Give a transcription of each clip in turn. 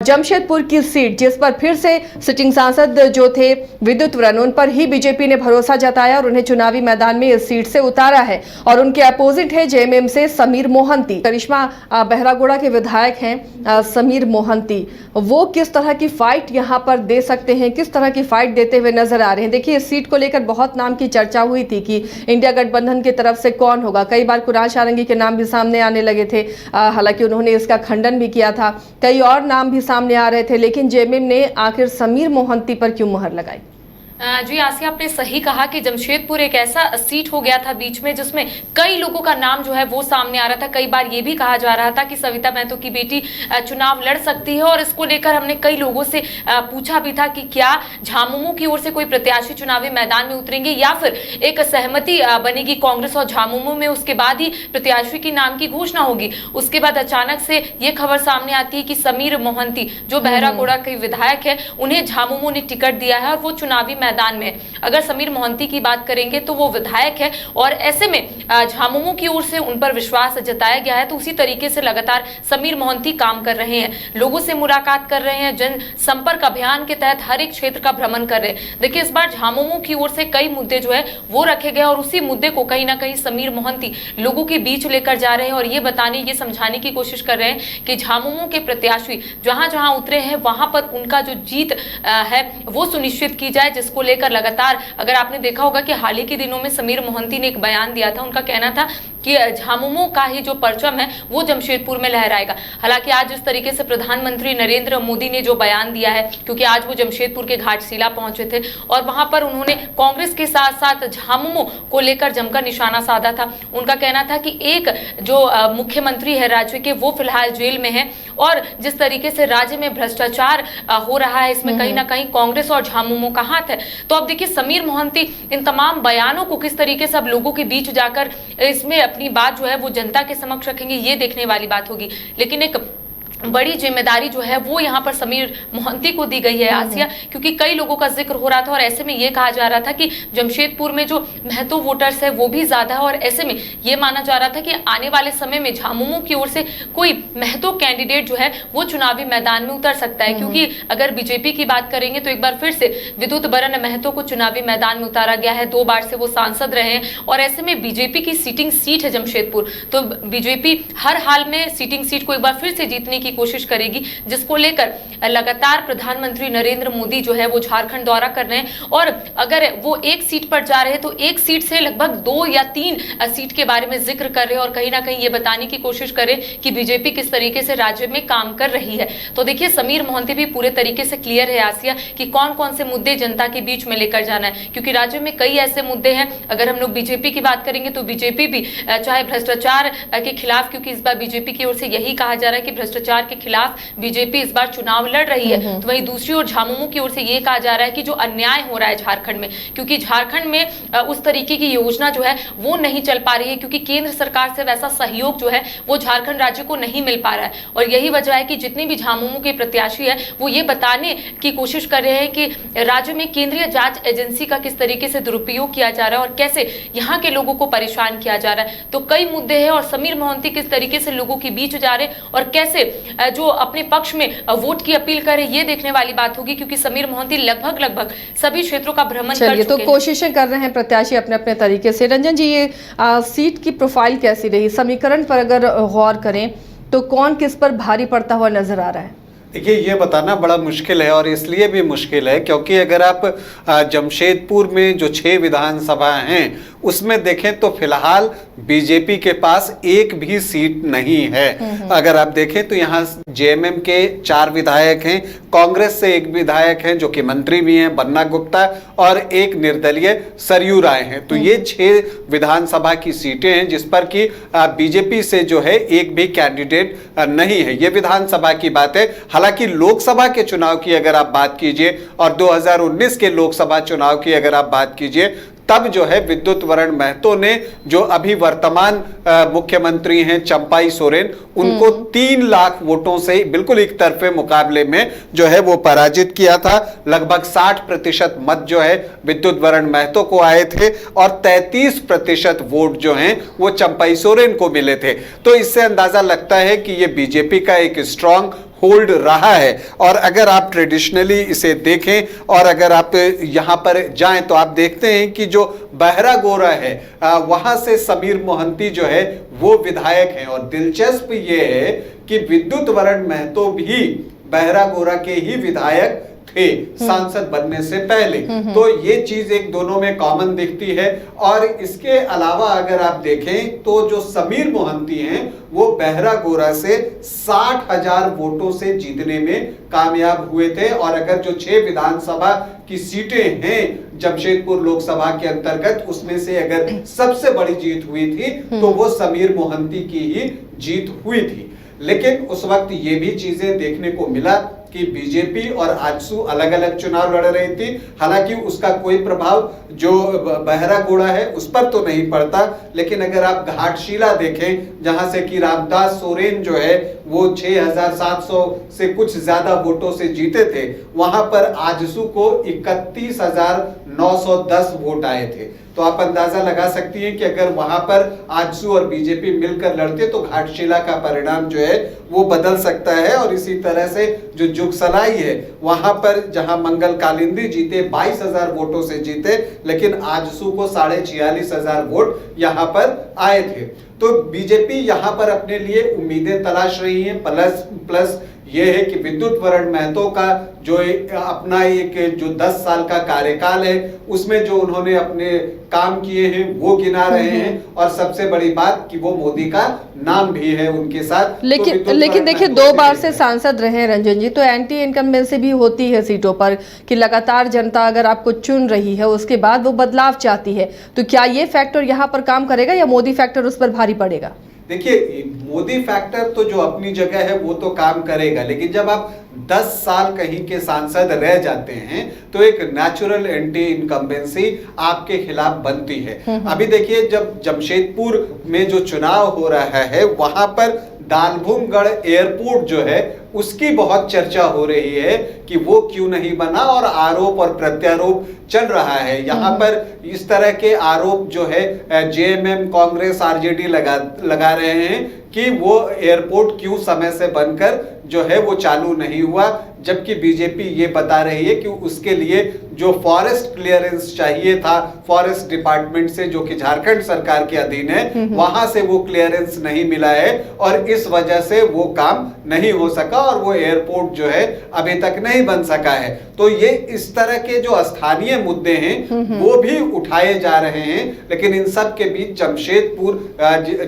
जमशेदपुर की सीट जिस पर फिर से सिटिंग सांसद जो थे विद्युत वरण, उन पर ही बीजेपी ने भरोसा जताया और उन्हें चुनावी मैदान में इस सीट से उतारा है। और उनके अपोजिट है जेएमएम से समीर मोहंती। करिश्मा बहरागोड़ा के विधायक हैं समीर मोहंती, वो किस तरह की फाइट यहां पर दे सकते हैं, किस तरह की फाइट देते हुए नजर आ रहे हैं? देखिए, इस सीट को लेकर बहुत नाम की चर्चा हुई थी कि इंडिया गठबंधन की तरफ से कौन होगा। कई बार कुणाल सारंगी के नाम भी सामने आने लगे थे, हालांकि उन्होंने इसका खंडन भी किया था। कई और नाम भी सामने आ रहे थे, लेकिन जेएमएम ने आखिर समीर मोहंती पर क्यों मुहर लगाई? जी आसिया, आपने सही कहा कि जमशेदपुर एक ऐसा सीट हो गया था बीच में जिसमें कई लोगों का नाम जो है वो सामने आ रहा था। कई बार ये भी कहा जा रहा था कि सविता महतो की बेटी चुनाव लड़ सकती है, और इसको लेकर हमने कई लोगों से पूछा भी था कि क्या झामुमो की ओर से कोई प्रत्याशी चुनावी मैदान में उतरेंगे या फिर एक सहमति बनेगी कांग्रेस और झामुमो में, उसके बाद ही प्रत्याशी की नाम की घोषणा होगी। उसके बाद अचानक से ये खबर सामने आती है कि समीर मोहंती जो बहरागोड़ा के विधायक है, उन्हें झामुमो ने टिकट दिया है और वो चुनावी मैदान में। अगर समीर मोहंती की बात करेंगे तो वो विधायक है, और ऐसे में झामुमो की ओर से उन पर विश्वास जताया गया है। तो उसी तरीके से लगातार समीर मोहंती काम कर रहे हैं, लोगों से मुलाकात कर रहे हैं, जन संपर्क अभियान के तहत हर एक क्षेत्र का भ्रमण कर रहे हैं। देखिए, इस बार झामुमो की ओर से कई मुद्दे जो है वो रखे गए, और उसी मुद्दे को कहीं ना कहीं समीर मोहंती लोगों के बीच लेकर जा रहे हैं और ये बताने, ये समझाने की कोशिश कर रहे हैं कि झामुमो के प्रत्याशी जहां जहां उतरे हैं वहां पर उनका जो जीत है वो सुनिश्चित की जाए, जिसको लेकर लगातार, अगर आपने देखा होगा कि हाल ही के दिनों में समीर मोहंती ने एक बयान दिया था। उनका कहना था कि झामुमो का ही जो परचम है वो जमशेदपुर में लहराएगा। हालांकि आज जिस तरीके से प्रधानमंत्री नरेंद्र मोदी ने जो बयान दिया है, क्योंकि आज वो जमशेदपुर के घाटशिला पहुंचे थे और वहां पर उन्होंने कांग्रेस के साथ साथ झामुमो को लेकर जमकर निशाना साधा था। उनका कहना था कि एक जो मुख्यमंत्री है राज्य के, वो फिलहाल जेल में है, और जिस तरीके से राज्य में भ्रष्टाचार हो रहा है, इसमें कहीं ना कहीं कांग्रेस और झामुमो का हाथ है। तो अब देखिए, समीर मोहंती इन तमाम बयानों को किस तरीके से अब लोगों के बीच जाकर इसमें अपनी बात जो है वो जनता के समक्ष रखेंगे, ये देखने वाली बात होगी। लेकिन एक बड़ी जिम्मेदारी जो है वो यहाँ पर समीर मोहंती को दी गई है आसिया, क्योंकि कई लोगों का जिक्र हो रहा था और ऐसे में ये कहा जा रहा था कि जमशेदपुर में जो महतो वोटर्स है वो भी ज्यादा है, और ऐसे में ये माना जा रहा था कि आने वाले समय में झामुमो की ओर से कोई महतो कैंडिडेट जो है वो चुनावी मैदान में उतर सकता है। क्योंकि अगर बीजेपी की बात करेंगे तो एक बार फिर से विद्युत वरण महतो को चुनावी मैदान में उतारा गया है, 2 बार से वो सांसद रहे हैं, और ऐसे में बीजेपी की सीटिंग सीट है जमशेदपुर, तो बीजेपी हर हाल में सीटिंग सीट को एक बार फिर से जीतने की कोशिश करेगी, जिसको लेकर लगातार प्रधानमंत्री नरेंद्र मोदी जो है वो झारखंड दौरा कर रहे हैं। और अगर वो एक सीट पर जा रहे हैं तो एक सीट से लगभग 2 या 3 सीट के बारे में जिक्र कर रहे हैं, और कहीं ना कहीं ये बताने की कोशिश कर रहे हैं कि बीजेपी किस तरीके से राज्य में काम कर रही है। तो देखिए, समीर मोहंती भी पूरे तरीके से क्लियर है आसिया कि कौन कौन से मुद्दे जनता के बीच में लेकर जाना है, क्योंकि राज्य में कई ऐसे मुद्दे हैं। अगर हम लोग बीजेपी की बात करेंगे तो बीजेपी भी चाहे भ्रष्टाचार के खिलाफ, क्योंकि इस बार बीजेपी की ओर से यही कहा जा रहा है कि भ्रष्टाचार के खिलाफ बीजेपी इस बार चुनाव लड़ रही है, तो वहीं दूसरी ओर झामुमो की ओर से ये कहा जा रहा है कि जो अन्याय हो रहा है झारखंड में, क्योंकि झारखंड में उस तरीके की योजना जो है वो नहीं चल पा रही है, क्योंकि केंद्र सरकार से वैसा सहयोग जो है वो झारखंड राज्य को नहीं मिल पा रहा है। और यही वजह है कि जितने भी झामुमो के प्रत्याशी है वो ये बताने की कोशिश कर रहे हैं कि राज्य में केंद्रीय जांच एजेंसी का किस तरीके से दुरुपयोग किया जा रहा है और कैसे यहाँ के लोगों को परेशान किया जा रहा है। तो कई मुद्दे हैं, और समीर मोहंती किस तरीके से लोगों के बीच जा रहे हैं और कैसे जो अपने पक्ष में वोट की अपील करे, ये देखने वाली बात होगी, क्योंकि समीर मोहंती लगभग सभी क्षेत्रों का भ्रमण कर चुके हैं। तो कोशिशें कर रहे हैं प्रत्याशी अपने अपने तरीके से। रंजन जी, ये सीट की प्रोफाइल कैसी रही? समीकरण पर अगर गौर करें तो कौन किस पर भारी पड़ता हुआ नजर आ रहा है? देखिए, ये बताना बड़ा मुश्किल है, और इसलिए भी मुश्किल है क्योंकि अगर आप जमशेदपुर में जो 6 विधानसभा हैं उसमें देखें तो फिलहाल बीजेपी के पास एक भी सीट नहीं है। अगर आप देखें तो यहाँ जेएमएम के 4 विधायक हैं, कांग्रेस से 1 विधायक हैं जो कि मंत्री भी हैं, बन्ना गुप्ता, और एक निर्दलीय सरयू राय हैं। तो ये 6 विधानसभा की सीटें हैं जिस पर कि बीजेपी से जो है एक भी कैंडिडेट नहीं है। ये विधानसभा की बात है। हालांकि लोकसभा के चुनाव की अगर आप बात कीजिए और 2019 के लोकसभा चुनाव की अगर आप बात कीजिए, तब जो है विद्युत वरण महतो ने जो अभी वर्तमान मुख्यमंत्री हैं चंपाई सोरेन, उनको 3 लाख वोटों से बिल्कुल एक तरफे मुकाबले में जो है वो पराजित किया था। लगभग 60% मत जो है विद्युत वरण महतो को आए थे और 33% वोट जो हैं वो चंपाई सोरेन को मिले थे। तो इससे अंदाजा लगता है कि ये बीजेपी का एक स्ट्रांग होल्ड रहा है। और अगर आप ट्रेडिशनली इसे देखें और अगर आप यहाँ पर जाएं तो आप देखते हैं कि जो बहरागोरा है वहां से समीर मोहंती जो है वो विधायक हैं। और दिलचस्प ये है कि विद्युत वरण महतो भी बहरागोरा के ही विधायक थे सांसद बनने से पहले। तो ये चीज एक दोनों में कॉमन दिखती है। और इसके अलावा अगर आप देखें तो जो समीर मोहंती हैं वो बहरागोरा से 60,000 वोटों से जीतने में कामयाब हुए थे। और अगर जो 6 विधानसभा की सीटें हैं जमशेदपुर लोकसभा के अंतर्गत उसमें से अगर सबसे बड़ी जीत हुई थी तो वो समीर मोहंती की ही जीत हुई थी। लेकिन उस वक्त ये भी चीजें देखने को मिला कि बीजेपी और आजसू अलग अलग चुनाव लड़ रही थी। हालांकि उसका कोई प्रभाव जो बहरागोड़ा है उस पर तो नहीं पड़ता। लेकिन अगर आप घाटशिला देखें जहां से कि रामदास सोरेन जो है वो 6,700 से कुछ ज्यादा वोटों से जीते थे, वहां पर आजसू को 31,910 वोट आए थे। तो आप अंदाजा लगा सकती हैं कि अगर वहां पर आजसू और बीजेपी मिलकर लड़ते तो घाटशिला का परिणाम जो है वो बदल सकता है। और इसी तरह से जो जुगसलाई है वहां पर जहां मंगल कालिंदी जीते 22,000 वोटों से जीते, लेकिन आजसू को 46,500 वोट यहां पर आए थे। तो बीजेपी यहां पर अपने लिए उम्मीदें तलाश रही है। प्लस ये है कि विद्युत वरण महतो का जो अपना एक जो 10 साल का कार्यकाल है उसमें जो उन्होंने अपने काम किए हैं वो गिना रहे हैं। और सबसे बड़ी बात कि वो मोदी का नाम भी है उनके साथ। लेकिन देखिए 2 बार से सांसद रहे हैं रंजन जी, तो एंटी इनकम्बेंसी भी होती है सीटों पर कि लगातार जनता अगर आपको चुन रही है उसके बाद वो बदलाव चाहती है। तो क्या ये फैक्टर यहाँ पर काम करेगा या मोदी फैक्टर उस पर भारी पड़ेगा? देखिए मोदी फैक्टर तो जो अपनी जगह है वो तो काम करेगा, लेकिन जब आप 10 साल कहीं के सांसद रह जाते हैं तो एक नेचुरल एंटी इनकम्बेंसी आपके खिलाफ बनती है। अभी देखिए जब जमशेदपुर में जो चुनाव हो रहा है वहां पर दालभूमगढ़ एयरपोर्ट जो है उसकी बहुत चर्चा हो रही है कि वो क्यों नहीं बना, और आरोप और प्रत्यारोप चल रहा है। यहाँ पर इस तरह के आरोप जो है जेएमएम कांग्रेस आरजेडी लगा रहे हैं कि वो एयरपोर्ट क्यों समय से बनकर जो है वो चालू नहीं हुआ, जबकि बीजेपी ये बता रही है कि उसके लिए जो फॉरेस्ट क्लियरेंस चाहिए था फॉरेस्ट डिपार्टमेंट से जो कि झारखंड सरकार के अधीन है वहां से वो क्लियरेंस नहीं मिला है और इस वजह से वो काम नहीं हो सका और वो एयरपोर्ट जो है अभी तक नहीं बन सका है। तो ये इस तरह के जो स्थानीय मुद्दे हैं वो भी उठाए जा रहे हैं। लेकिन इन सब के बीच जमशेदपुर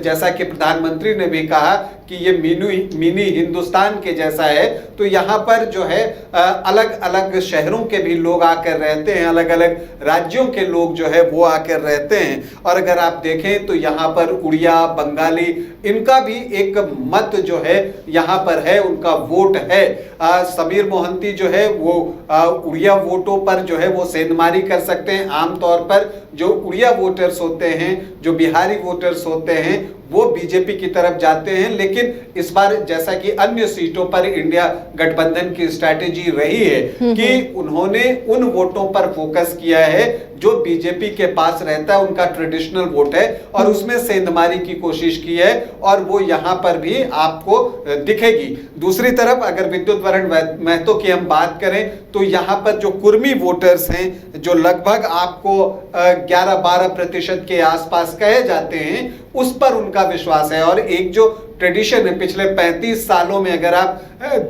जैसा कि प्रधानमंत्री ने भी कहा कि ये मिनी हिंदुस्तान के जैसा है, तो यहाँ पर जो है अलग अलग शहरों के भी लोग आकर रहते हैं, अलग अलग राज्यों के लोग जो है वो आकर रहते हैं। और अगर आप देखें तो यहाँ पर उड़िया, बंगाली, इनका भी एक मत जो है यहाँ पर है, उनका वोट है। समीर मोहंती जो है वो उड़िया वोटों पर जो है वो सेंधमारी कर सकते हैं। आमतौर पर जो उड़िया वोटर्स होते हैं, जो बिहारी वोटर्स होते हैं, वो बीजेपी की तरफ जाते हैं। लेकिन इस बार जैसा कि अन्य सीटों पर इंडिया गठबंधन की स्ट्रैटेजी रही है कि उन्होंने उन वोटों पर फोकस किया है जो बीजेपी के पास रहता है, उनका ट्रेडिशनल वोट है, और उसमें सेंधमारी की कोशिश की है और वो यहाँ पर भी आपको दिखेगी। दूसरी तरफ अगर विद्युत वरण महतो की हम बात करें तो यहाँ पर जो कुर्मी वोटर्स हैं जो लगभग आपको 11-12% के आसपास कहे जाते हैं, उस पर उनका विश्वास है। और एक जो ट्रेडिशन है पिछले 35 सालों में अगर आप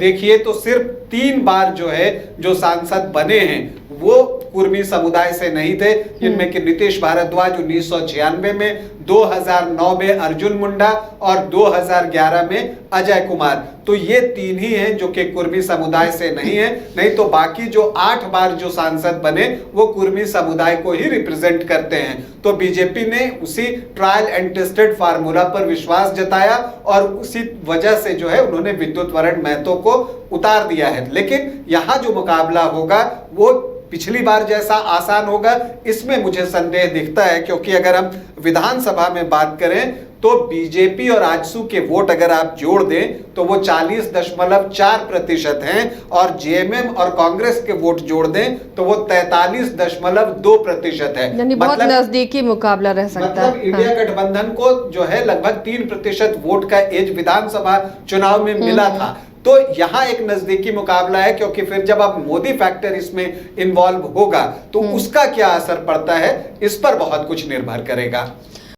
देखिए तो सिर्फ 3 बार जो है जो सांसद बने हैं वो कुर्मी समुदाय से नहीं थे, जिनमें कि नीतीश भारद्वाज 1996 में, 2009 में अर्जुन मुंडा और 2011 में अजय कुमार। तो ये 3 ही हैं जो कि कुर्मी समुदाय से नहीं है, नहीं तो बाकी जो 8 बार जो सांसद बने वो कुर्मी समुदाय को ही रिप्रेजेंट करते हैं। तो बीजेपी ने उसी ट्रायल एंड टेस्टेड फार्मूला पर विश्वास जताया और उसी वजह से जो है उन्होंने विद्युत वरण महतो को उतार दिया है। लेकिन यहाँ जो मुकाबला होगा वो पिछली बार जैसा आसान होगा, इसमें मुझे संदेह दिखता है, क्योंकि अगर हम विधानसभा में बात करें तो बीजेपी और आजसू के वोट अगर आप जोड़ दें तो वो 40.4% हैं और जेएमएम और कांग्रेस के वोट जोड़ दें तो वो 43.2% है। यानी बहुत नजदीकी मुकाबला रह सकता है। इंडिया गठबंधन को जो है लगभग 3% वोट का एज विधानसभा चुनाव में मिला था। तो यहाँ एक नजदीकी मुकाबला है, क्योंकि फिर जब अब मोदी फैक्टर इसमें इन्वॉल्व होगा तो उसका क्या असर पड़ता है, इस पर बहुत कुछ निर्भर करेगा।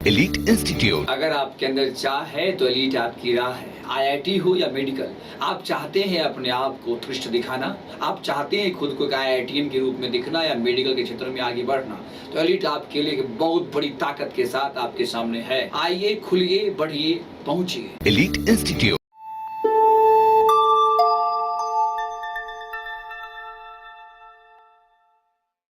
एलीट इंस्टीट्यूट, अगर आपके अंदर चाह है तो एलीट आपकी राह है। IIT हो या मेडिकल, आप चाहते हैं अपने आप को उत्कृष्ट दिखाना, आप चाहते हैं खुद को एक IITian के रूप में दिखना या मेडिकल के क्षेत्र में आगे बढ़ना, तो एलीट आपके लिए एक बहुत बड़ी ताकत के साथ आपके सामने है। आइए, खुलिए, बढ़िए, पहुंचिए। Elite institute.